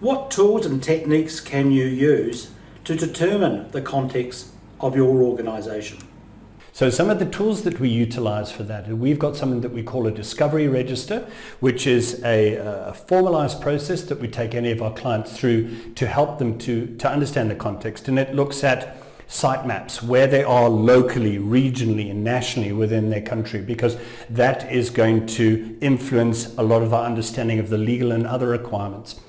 What tools and techniques can you use to determine the context of your organisation? So some of the tools that we utilize for that, we've got something that we call a discovery register, which is a formalized process that we take any of our clients through to help them to understand the context. And it looks at site maps, where they are locally, regionally and nationally within their country, because that is going to influence a lot of our understanding of the legal and other requirements.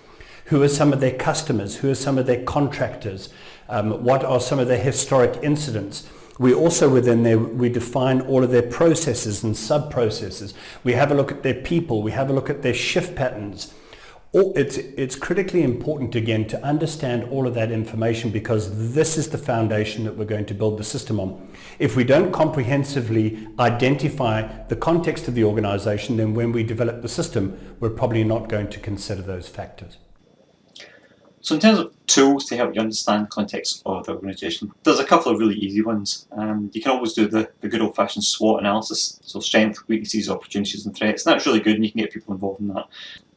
Who are some of their customers? Who are some of their contractors? What are some of their historic incidents? We also within there, we define all of their processes and sub-processes. We have a look at their people. We have a look at their shift patterns. It's critically important again to understand all of that information, because this is the foundation that we're going to build the system on. If we don't comprehensively identify the context of the organization, then when we develop the system, we're probably not going to consider those factors. So in terms of tools to help you understand the context of the organisation, there's a couple of really easy ones. You can always do the good old-fashioned SWOT analysis, so strengths, weaknesses, opportunities and threats. And that's really good, and you can get people involved in that.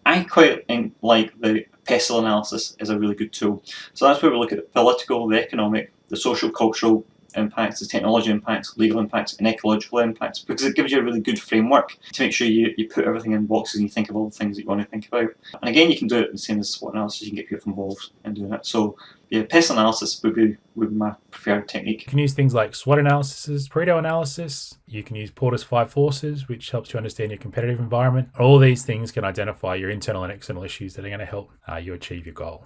I quite like the PESTLE analysis is a really good tool. So that's where we look at the political, the economic, the social, cultural impacts, the technology impacts, legal impacts and ecological impacts, because it gives you a really good framework to make sure you put everything in boxes and you think of all the things that you want to think about. And again, you can do it the same as SWOT analysis, you can get people involved in doing it. So yeah, PESTLE analysis would be my preferred technique. You can use things like SWOT analysis, Pareto analysis. You can use Porter's 5 forces, which helps you understand your competitive environment. All these things can identify your internal and external issues that are going to help you achieve your goal.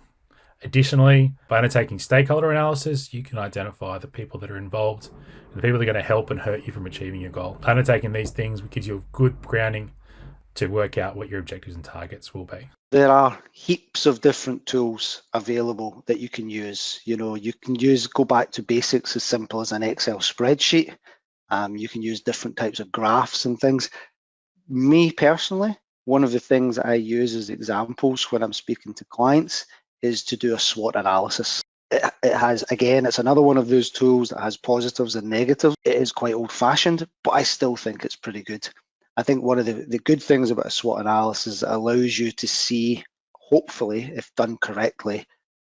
Additionally, by undertaking stakeholder analysis, you can identify the people that are involved, the people that are going to help and hurt you from achieving your goal. Undertaking these things gives you a good grounding to work out what your objectives and targets will be. There are heaps of different tools available that you can use. You can go back to basics as simple as an Excel spreadsheet. You can use different types of graphs and things. Me personally, one of the things I use as examples when I'm speaking to clients is to do a SWOT analysis. It has, again, it's another one of those tools that has positives and negatives. It is quite old-fashioned, but I still think it's pretty good. I think one of the good things about a SWOT analysis is it allows you to see, hopefully, if done correctly,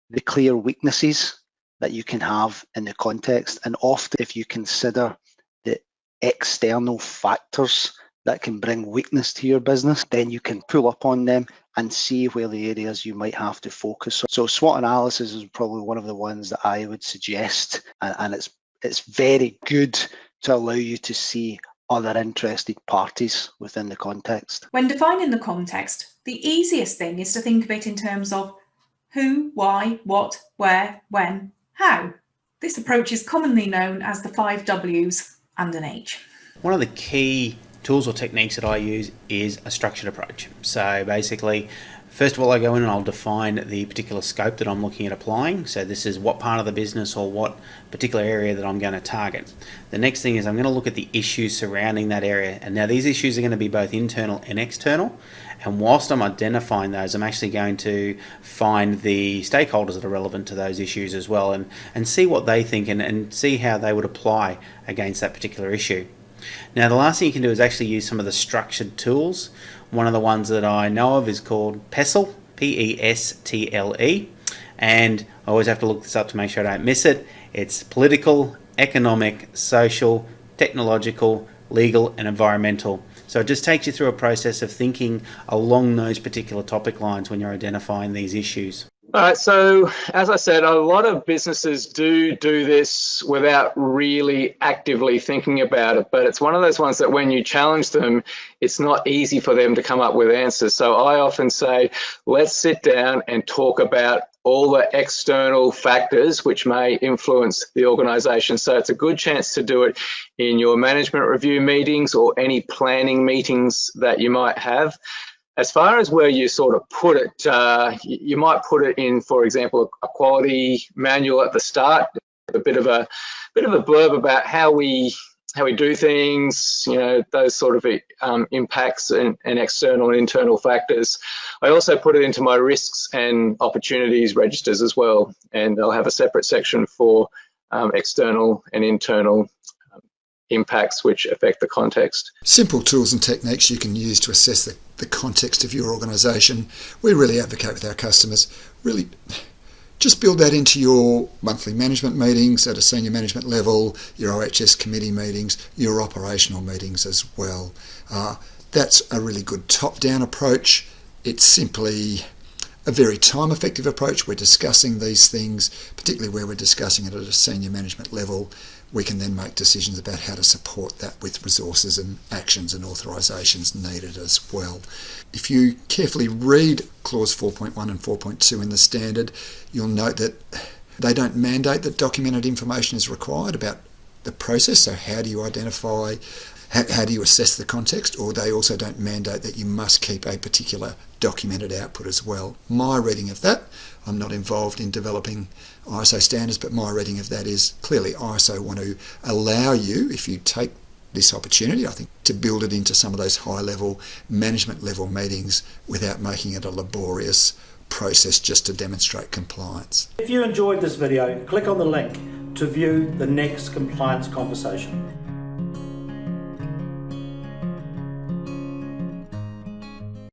the clear weaknesses that you can have in the context. And often, if you consider the external factors that can bring weakness to your business, then you can pull up on them and see where the areas you might have to focus on. So SWOT analysis is probably one of the ones that I would suggest, and it's very good to allow you to see other interested parties within the context. When defining the context, the easiest thing is to think of it in terms of who, why, what, where, when, how. This approach is commonly known as the 5 W's and an H. One of the key tools or techniques that I use is a structured approach. So basically, first of all, I go in and I'll define the particular scope that I'm looking at applying. So this is what part of the business or what particular area that I'm going to target. The next thing is I'm going to look at the issues surrounding that area. And now these issues are going to be both internal and external. And whilst I'm identifying those, I'm actually going to find the stakeholders that are relevant to those issues as well, and see what they think and see how they would apply against that particular issue. Now, the last thing you can do is actually use some of the structured tools. One of the ones that I know of is called PESTLE, P-E-S-T-L-E, and I always have to look this up to make sure I don't miss it. It's political, economic, social, technological, legal, and environmental. So it just takes you through a process of thinking along those particular topic lines when you're identifying these issues. All right, so as I said, a lot of businesses do this without really actively thinking about it, but it's one of those ones that when you challenge them, it's not easy for them to come up with answers. So I often say, let's sit down and talk about all the external factors which may influence the organization. So it's a good chance to do it in your management review meetings or any planning meetings that you might have. As far as where you sort of put it, you might put it in, for example, a quality manual at the start, a bit of a blurb about how we do things, those sort of impacts and external and internal factors. I also put it into my risks and opportunities registers as well, and they'll have a separate section for external and internal impacts which affect the context. Simple tools and techniques you can use to assess the context of your organisation. We really advocate with our customers, really just build that into your monthly management meetings at a senior management level, your OHS committee meetings, your operational meetings as well. That's a really good top-down approach. It's simply a very time-effective approach. We're discussing these things, particularly where we're discussing it at a senior management level. We can then make decisions about how to support that with resources and actions and authorisations needed as well. If you carefully read Clause 4.1 and 4.2 in the standard, you'll note that they don't mandate that documented information is required about the process. So how do you identify, how do you assess the context? Or they also don't mandate that you must keep a particular documented output as well. My reading of that, I'm not involved in developing ISO standards, but my reading of that is clearly ISO want to allow you, if you take this opportunity, I think, to build it into some of those high-level, management-level meetings without making it a laborious process just to demonstrate compliance. If you enjoyed this video, click on the link to view the next compliance conversation.